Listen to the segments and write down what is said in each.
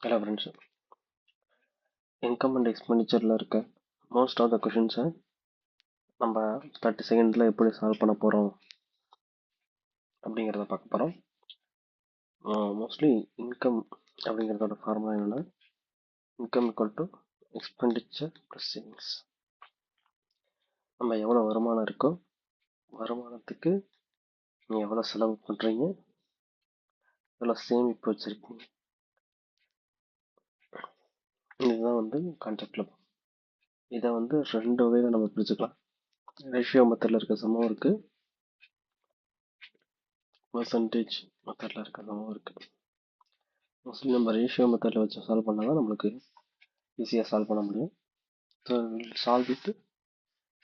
Hello friends, income and expenditure இருக்க most of the questions நம்ம 30 செகண்ட்ல எப்படி சால்வ் பண்ண போறோம் அப்படிங்கிறத பார்க்க போறோம். மோஸ்ட்லி இன்கம் அப்படிங்கிறதோட ஃபார்முலா என்னன்னா income equal to expenditure plus savings. நம்ம எவ்வளோ வருமானம் இருக்கோ வருமானத்துக்கு நீங்கள் எவ்வளோ செலவு பண்ணுறீங்க, எவ்வளோ சேமிப்பு வச்சுருக்கீங்க, இதுதான் கான்செப்டில். இதை ரெண்டு வகையில் நம்ம பிரிச்சுக்கலாம். ரேஷியோ மெத்தடில் இருக்க சமம் இருக்குது, பர்சன்டேஜ் மெத்தடில் இருக்க சமம் இருக்குது. மோஸ்ட்லி நம்ம ரேஷியோ மெத்தடில் வச்சு சால்வ் பண்ணால் தான் நம்மளுக்கு ஈஸியாக சால்வ் பண்ண முடியும். So solve with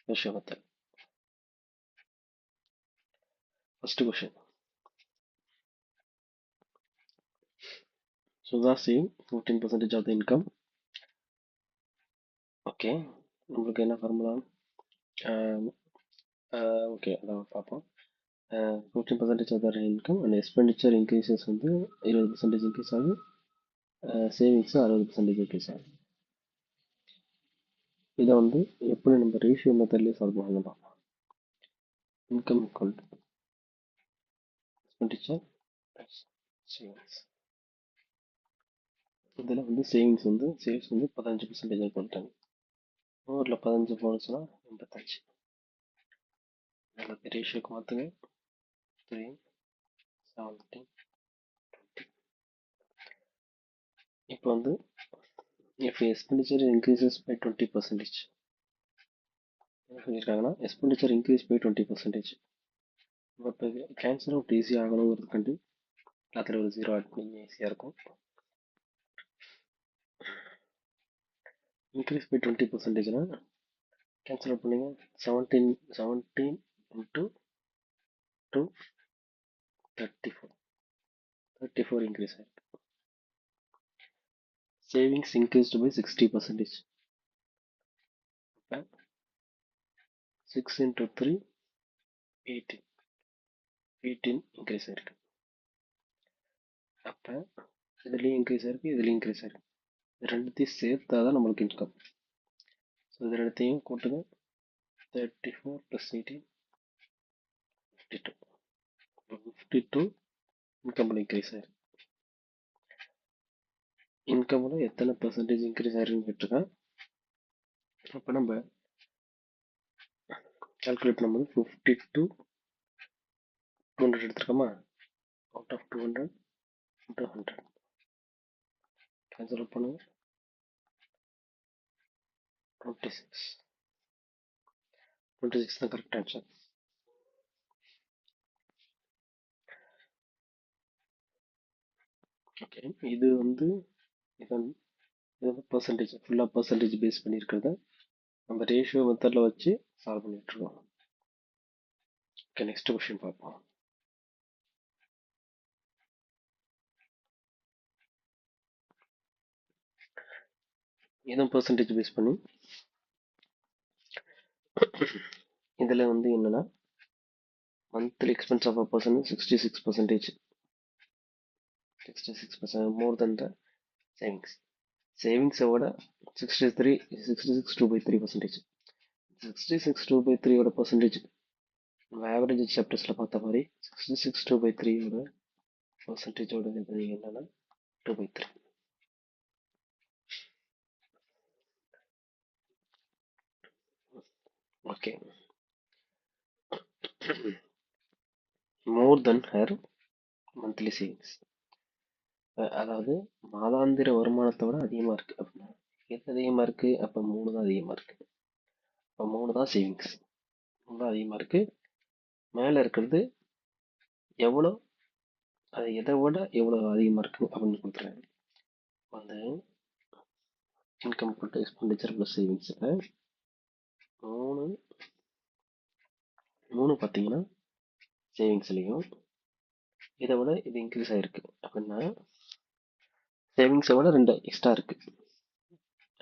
ratio method. First question, Sudha saying 15% of the income. Okay, நம்மளுக்கு என்ன ஃபார்முலா? ஓகே, அதான் பார்ப்போம். 15% of the income and expenditure increases 20% increase ஆகுது, சேவிங்ஸ் 60% இன்க்ரீஸ் ஆகுது. இதை எப்படி நம்ம ரேஷியோ மெத்தட்லேயே சால்வ் பண்ணலாம் பார்ப்போம். Income equal to expenditure plus savings. இதில் சேவிங்ஸ் சேவ்ஸ் 15% போட்டாங்க. 100ல் 15 போனுச்சுன்னா 85. அதில் ரேஷியோக்கு மாற்றுங்க. 3, 17, 20. இப்போ if expenditure increases by 20%, என்ன சொல்லியிருக்காங்கன்னா எக்ஸ்பெண்டிச்சர் இன்க்ரீஸ் பை 20%. இப்போ கேன்சல் அவுட் ஈஸி ஆகணுங்கிறதுக்காண்டி அதில் ஒரு 0 ஆட் பண்ணி ஈஸியாக இருக்கும். இன்க்ரீஸ் பை 20%னா கேன்சல் அவுட் பண்ணிங்க. 17 into 2 34 இன்க்ரீஸ் ஆகிருக்கு. Savings increased by 60%. அப்போ 6 into 3 18 இன்க்ரீஸ் ஆகிருக்கு. அப்போ இதுலேயும் இன்க்ரீஸ் ஆகிருக்கு, இதுலேயும் இன்க்ரீஸ் ஆகிருக்கு. இது ரெண்டுத்தையும் சேர்த்தா தான் நம்மளுக்கு இன்கம். ஸோ இது ரெண்டுத்தையும் கூட்டுங்க. 34 + 18 52. 52 இன்கம்ல இன்க்ரீஸ் ஆயிருக்கு. இன்கம்ல எத்தனை பர்சன்டேஜ் இன்க்ரீஸ் ஆயிருக்குன்னு கேட்டிருக்கேன். அப்போ நம்ம கால்குலேட் பண்ணும்போது 52 200 எடுத்துருக்கோமா, அவுட் ஆஃப் 200 into 100 கேன்சல் பண்ணுங்க. 26 தான் கரெக்ட் ஆன்சர். ஓகே, இது பர்சன்டேஜ் ஃபுல்லாக பர்சன்டேஜ் பேஸ் பண்ணியிருக்கிறத நம்ம ரேஷியோ மெத்தடில் வச்சு சால்வ் பண்ணிட்டுருக்கோம். ஓகே, நெக்ஸ்ட் கொஸ்டின் பார்ப்போம். இதுவும் பர்சன்டேஜ் பேஸ் பண்ணி இதில் என்னன்னா monthly expense of a person 66%. 66% more than the savings. சேவிங்ஸை விட 66 2/3%. 66 2/3 பர்சன்டேஜ் நம்ம ஆவரேஜ் சாப்டர்ஸில் பார்த்த மாதிரி 66 2/3 பர்சன்டேஜோட இது என்னன்னா 2/3. ஓகே, மோர் தென் ஹர் மந்த்லி சேவிங்ஸ். அதாவது மாதாந்திர வருமானத்தை விட அதிகமாக இருக்குது அப்படின்னா எது அதிகமாக இருக்குது? அப்போ 3 தான் அதிகமாக இருக்குது. அப்போ 3 தான் சேவிங்ஸ், 3 தான் அதிகமாக இருக்குது. மேலே இருக்கிறது எவ்வளோ, அது எதை விட எவ்வளோ அதிகமாக இருக்குது அப்படின்னு கொடுத்துருக்காங்க. இன்கம் போட்டு எக்ஸ்பெண்டிச்சர் ப்ளஸ் சேவிங்ஸில் 3 பார்த்தீங்கன்னா சேவிங்ஸ்லேயும் இதை விட இது இன்க்ரீஸ் ஆகிருக்கு. அப்படின்னா சேவிங்ஸை விட 2 எக்ஸ்ட்ரா இருக்குது.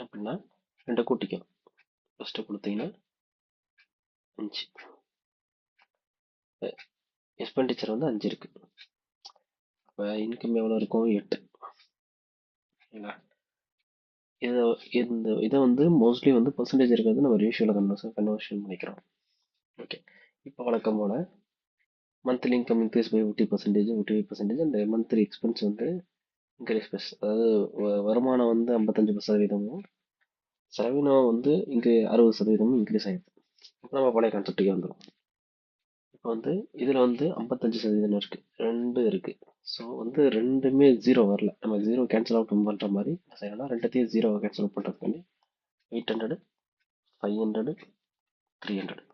அப்படின்னா 2 கூட்டிக்கும். ஃபஸ்ட்டு கொடுத்தீங்கன்னா 5, எக்ஸ்பெண்டிச்சர் 5 இருக்குது. அப்போ இன்கம் எவ்வளோ இருக்கும்? 8. சரிங்களா? இதை இதை வந்து மோஸ்ட்லி வந்து பர்சன்டேஜ் இருக்கிறது நம்ம ரேஷியோவில் கன்வர்ஷன் பண்ணிக்கிறோம். ஓகே, இப்போ வழக்கம் போல் monthly income increase by 50% and monthly expense வந்து இன்க்ரீஸ் ப்ளஸ், அதாவது வருமானம் வந்து 55% செலவினம் வந்து இங்கே 60% இன்க்ரீஸ் ஆகிடுது. இப்போ நம்ம பழைய கான்செப்டுக்கே வந்துடும். இப்போ வந்து இதில் வந்து 55% இருக்குது, ரெண்டு இருக்குது. ஸோ வந்து ரெண்டுமே ஜீரோ வரல, நம்ம ஜீரோ கேன்சல் அவுட் பண்ணுற மாதிரி செய்யணும்னா ரெண்டுத்தையும் ஜீரோ கேன்சல் அவுட் பண்ணுறதுக்கு 800, 500, 300.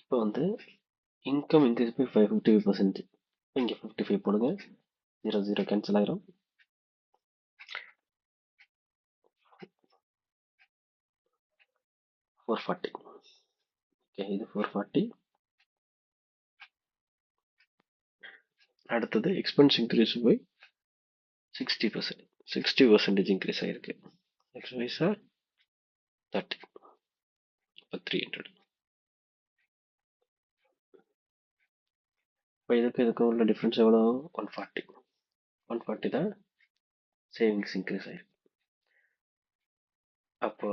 இப்போ வந்து இன்கம் இன்க்ரீஸ் பை 55%. இங்கே 55 போடுங்க, 0 கேன்சல் ஆயிரும். 440. ஓகே, இது 440. அடுத்தது எக்ஸ்பென்ஸ் இன்க்ரீஸ் பை 60%. 60% இன்க்ரீஸ் ஆகிருக்கு. எக்ஸ்பென்ஸ் 30, இப்போ 300. இப்போ இதுக்கு உள்ள டிஃப்ரென்ஸ் எவ்வளோ? 140. 140 தான் சேவிங்ஸ் இன்க்ரீஸ் ஆகிருக்கு. அப்போ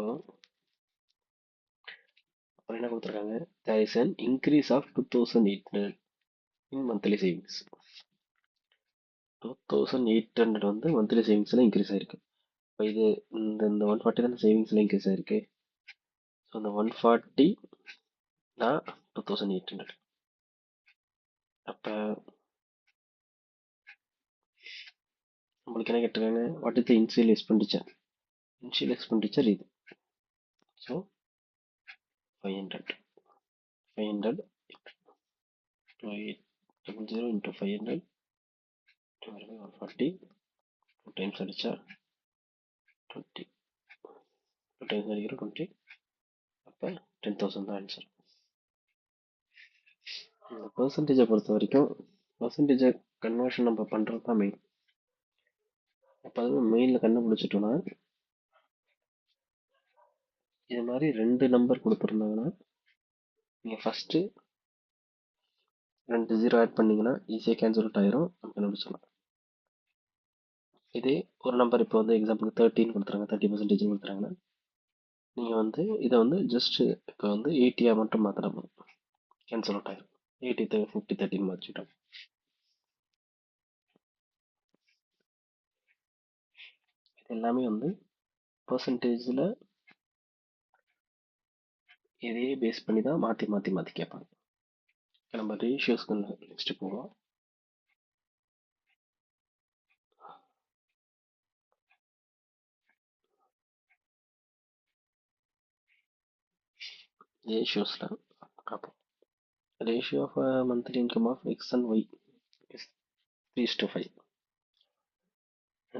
என்ன கொடுத்துருக்காங்க? there is an increase of 2800 in monthly savings. 2800 வந்து மந்த்லி சேவிங்ஸில் இன்க்ரீஸ் ஆகிருக்கு. இப்போ இது இந்த 140 தான் சேவிங்ஸில் இன்க்ரீஸ் ஆகிருக்கு. ஸோ அந்த 140 தான் 2800. அப்போ நம்மளுக்கு என்ன கேட்டிருக்காங்க? What is the initial expenditure? Initial expenditure இது. So 500 2800 into 500 divided by 140, 2 times அடிச்சா 20, 2 times அடிக்கிற 20, அப்போ 10,000 தான் ஆன்சர். இந்த பர்சன்டேஜை பொறுத்த வரைக்கும் பர்சன்டேஜை கன்வர்ஷன் நம்ம பண்ணுறது தான் மெயின். அப்போ அதுவும் மெயினில் கண்டுபிடிச்சிட்டோன்னா, இது மாதிரி 2 நம்பர் கொடுத்துருந்தாங்கன்னா நீங்கள் ஃபஸ்ட்டு 2 0 ஆட் பண்ணிங்கன்னா ஈஸியாக கேன்சல் அவுட் ஆயிரும், நம்ம கண்டுபிடிச்சலாம். இதே ஒரு நம்பர் இப்போ வந்து எக்ஸாம்பிளுக்கு 13 கொடுத்துறாங்க, 30% கொடுத்துறாங்கன்னா நீங்கள் வந்து இதை வந்து ஜஸ்ட்டு இப்போ வந்து 80 மட்டும் மாற்றினா போதும், கேன்சல் அவுட் ஆயிரும். 80 50 13 மாற்றிட்டோம். இது எல்லாமே வந்து பர்சன்டேஜில் இதையே பேஸ் பண்ணி தான் மாற்றி மாற்றி மாற்றி கேட்பாங்க. நம்ம ரேஷியோஸ்க்கு நெக்ஸ்ட் போவோம். ரேஷியோஸில் பார்ப்போம். Ratio of monthly income of x and y is 3:5.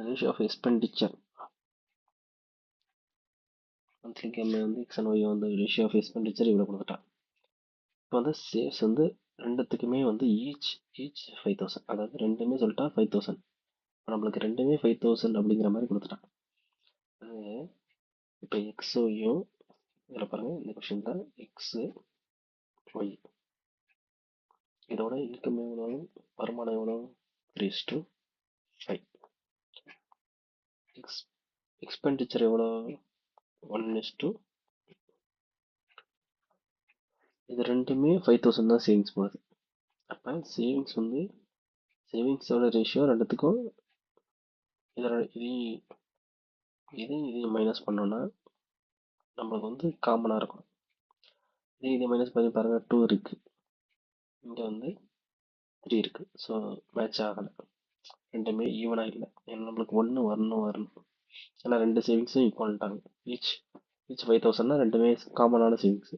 Ratio of expenditure monthly income வந்து எக்ஸ் அண்ட் ஒய் வந்து ரேஷியோ ஆஃப் எக்ஸ்பெண்டிச்சர் இவ்வளோ கொடுத்துட்டான். இப்போ வந்து சேவ்ஸ் வந்து ரெண்டுத்துக்குமே வந்து ஈச் 5000, அதாவது ரெண்டுமே சொல்லிட்டா 5000. இப்போ நம்மளுக்கு ரெண்டுமே 5000 அப்படிங்கிற மாதிரி கொடுத்துட்டான். அது இப்போ எக்ஸ் ஒய்யும் இதில் பாருங்கள், இந்த கொஷின் தான் எக்ஸு ஒய், இதோட இன்கம் எவ்வளோ, வருமானம் எவ்வளோ, 3:5. எக்ஸ்பெண்டிச்சர் எவ்வளோ, 1:, இது ரெண்டுமே 5000 தான் சேவிங்ஸ் போகுது. அப்போ சேவிங்ஸ் வந்து சேவிங்ஸோட ரேஷியோ ரெண்டுத்துக்கும் இதோட இதையும் மைனஸ் பண்ணோன்னா நம்மளுக்கு வந்து காமனாக இருக்கும். இதை மைனஸ் பண்ணி பாருங்கள், 2 இருக்குது, இங்கே வந்து 3 இருக்குது. ஸோ மேட்ச் ஆகலை, ரெண்டுமே ஈவனாக இல்லை. ஏன்னா நம்மளுக்கு 1 வரணும். ஏன்னா ரெண்டு சேவிங்ஸும் ஈக்குவல்ட்டாங்க. ஈச் 5000னா ரெண்டுமே காமனான சேவிங்ஸு.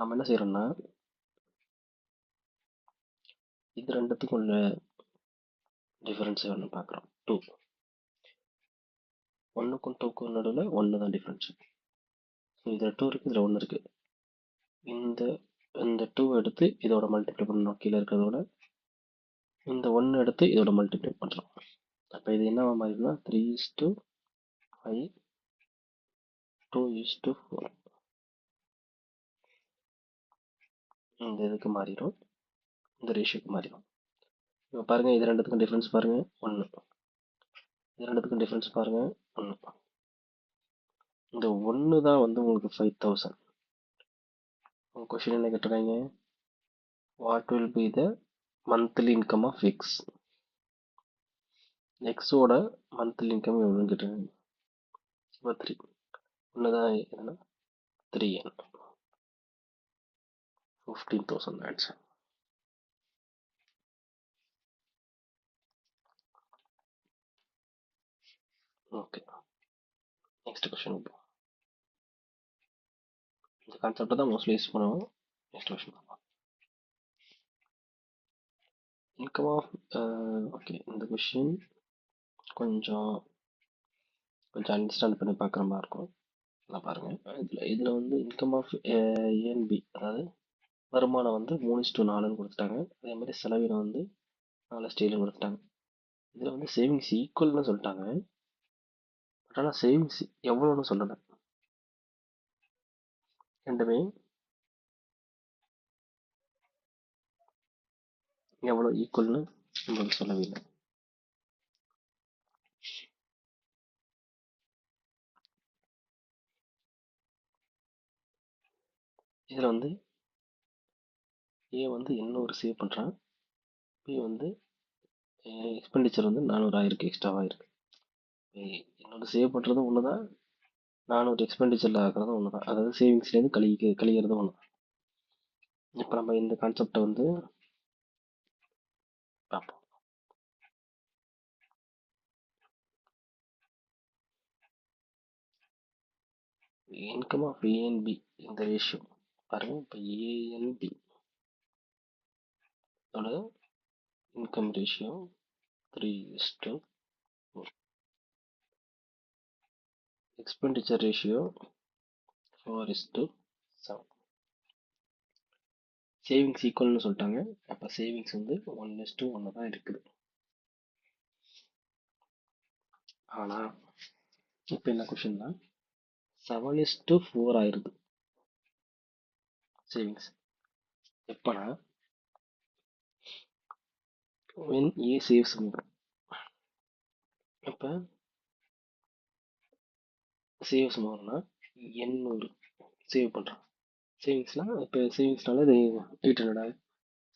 நம்ம என்ன செய்கிறோம்னா, இது ரெண்டுத்துக்கும் உள்ள டிஃபரன்ஸ் ஒன்று பார்க்குறோம். 2, 1க்கும் 2க்கும் நடுவில் 1 தான் டிஃப்ரென்ஸ். ஸோ இதில் 2 இருக்குது, இதில் 1 இருக்குது. இந்த 2 எடுத்து இதோட மல்டிப்ளை பண்ணணும், கீழே இருக்கிறதோட. இந்த 1 எடுத்து இதோட மல்டிப்ளை பண்ணுறோம். அப்போ இது என்னவா மாறிடும்னா 3:5, 2:4. இந்த இதுக்கு மாறிடும், இந்த ரேஷியோக்கு மாறிடும். இப்போ பாருங்கள், இது ரெண்டுத்துக்கும் டிஃப்ரென்ஸ் பாருங்கள், 1. இது ரெண்டுத்துக்கும் டிஃப்ரென்ஸ் பாருங்கள், 1. இந்த 1 தான் வந்து உங்களுக்கு 5000. உங்கள் கொஷின் என்ன கேட்டிருக்காங்க? What will be the monthly income of x? எக்ஸோட மந்த்லி இன்கம் எவ்வளோன்னு கேட்டிருக்காங்க. இப்போ 3. 1 தான் என்னன்னா 3n. 15,000 answer. Okay, next question. இந்த கான்செப்டை தான் மோஸ்ட்லி யூஸ் பண்ணுவோம். Next question. Income of okay, இந்த கொஷின் கொஞ்சம் அண்டர்ஸ்டாண்ட் பண்ணி பார்க்குற மாதிரி இருக்கும். நல்லா பாருங்கள். இதில் வந்து இன்கம் ஆஃப் ஏஎன்பி, அதாவது வருமானம் வந்து 3:4ன்னு கொடுத்துட்டாங்க. அதே மாதிரி செலவினம் வந்து 4:7 கொடுத்துட்டாங்க. இதில் வந்து சேவிங்ஸ் ஈக்குவல்னு சொல்லிட்டாங்க. பட் ஆனால் சேவிங்ஸ் எவ்வளோன்னு சொல்லலை. ரெண்டுமே எவ்வளோ ஈக்குவல்னு உங்களுக்கு சொல்லவே இல்லை. இதில் வந்து ஏ வந்து 800 சேவ் பண்ணுறான். பி வந்து எக்ஸ்பெண்டிச்சர் வந்து 400 ஆயிருக்கு, எக்ஸ்ட்ராவாக இருக்குது. என்னோட சேவ் பண்ணுறதும் ஒன்று தான், 400 எக்ஸ்பெண்டிச்சரில் ஆகிறதும் ஒன்று தான். அதாவது சேவிங்ஸ்லேருந்து கழிக்கிறதும் ஒன்று தான். இப்போ நம்ம இந்த கான்செப்டை வந்து பார்ப்போம். இன்கம் ஆஃப் ஏஎன்பி, இந்த ரேஷியோ பாருங்க. இப்போ ஏஎன்பி ஓட income ratio 3:4. Expenditure ratio 4:7. Savings ஈக்குவல்னு சொல்லிட்டாங்க. அப்போ சேவிங்ஸ் வந்து 1:1 தான் இருக்குது. ஆனால் இப்போ என்ன கொஷின்னா 7:4 ஆயிருது சேவிங்ஸ். எப்போனா when A saves more. இப்போ சேவ்ஸ் மோர்னா 800 சேவ் பண்ணுறான். சேவிங்ஸ்னால் இப்போ சேவிங்ஸ்னால இது 800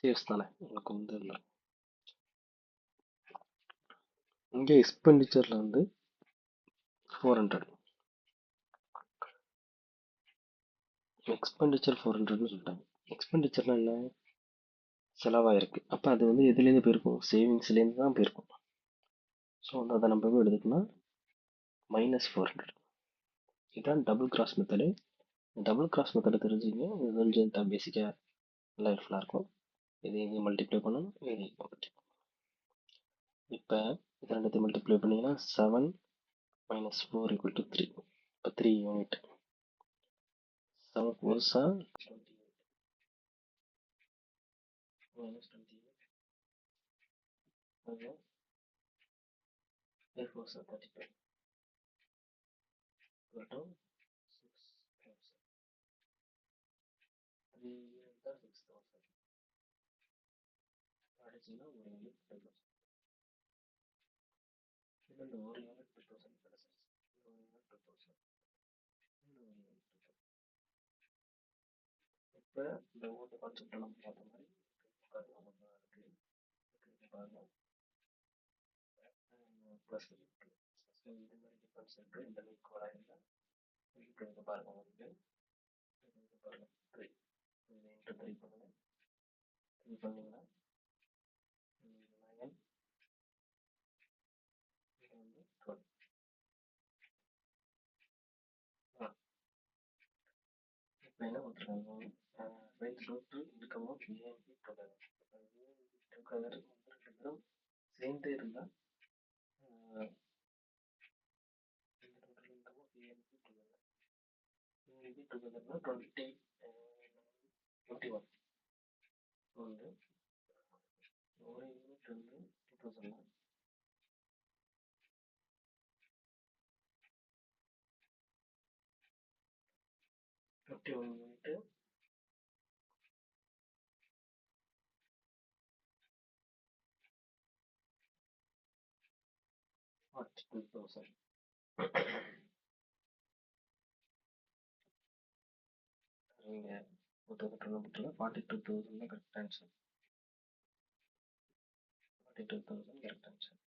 சேவ்ஸ் தானே உங்களுக்கு வந்து. இங்கே எக்ஸ்பெண்டிச்சரில் வந்து 400. எக்ஸ்பெண்டிச்சர் 400ன்னு சொல்லிட்டாங்க. எக்ஸ்பெண்டிச்சர்னால் என்ன? செலவாயிருக்கு. அப்போ அது வந்து எதுலேருந்து போயிருக்கும்? சேவிங்ஸ்லேருந்து தான் போயிருக்கும். ஸோ வந்து அதை நம்ம எப்படி எடுத்துக்கணும்? -400. இதுதான் double cross method. Double cross மெத்தடை தெரிஞ்சுங்க. இது கொஞ்சம் பேசிக்காக நல்லா யூஸ்ஃபுல்லாக இருக்கும். இது இங்கே மல்டிப்ளை பண்ணணும், இது மல்டிப்ளை. இப்போ இது ரெண்டுத்தையும் மல்டிப்ளை பண்ணிங்கன்னா 7 - 4 = 3. இப்போ 3 unit. 7 4s are -28. 8 4s are 35. Total 6,000. 3 unit தான் 6,000. அடிச்சுன்னா ஒரு யூனிட் 2,000. இன்னொன்று ஒரு யூனிட் 2,000 கிடச்சிருச்சு. ஒரு யூனிட் 2,000. இன்னொரு யூனிட் 2,000. இப்போ இந்த ஓட்டு கான்செப்டை நம்ம பார்த்த மாதிரி பாருங்க. ப்ளஸ் இருக்கு. ஸோ இந்த மாதிரி டிஃபரன்ஸ் இருக்குது. இந்த ஈக்குவலாக இருந்தால் இங்கே பாருங்க, உங்களுக்கு இங்கே பாருங்க 3. இது இன்ட்டு 3 பண்ணுங்க. 3 பண்ணிங்கன்னா 9. இது வந்து 12. இப்போ என்ன கொடுத்துருக்காங்க? Right to income of A and B together. Together வந்து 2 பேரும் சேர்ந்தே இருந்தால் total income of A and B together. A and B டுகெதர்னா 21. வந்து ஒரு யூனிட் வந்து 2000. 51 யூனிட்டு 42,000. நீங்க 2000 42,000 தான் கரெக்ட் ஆன்சர். 42,000 correct answer.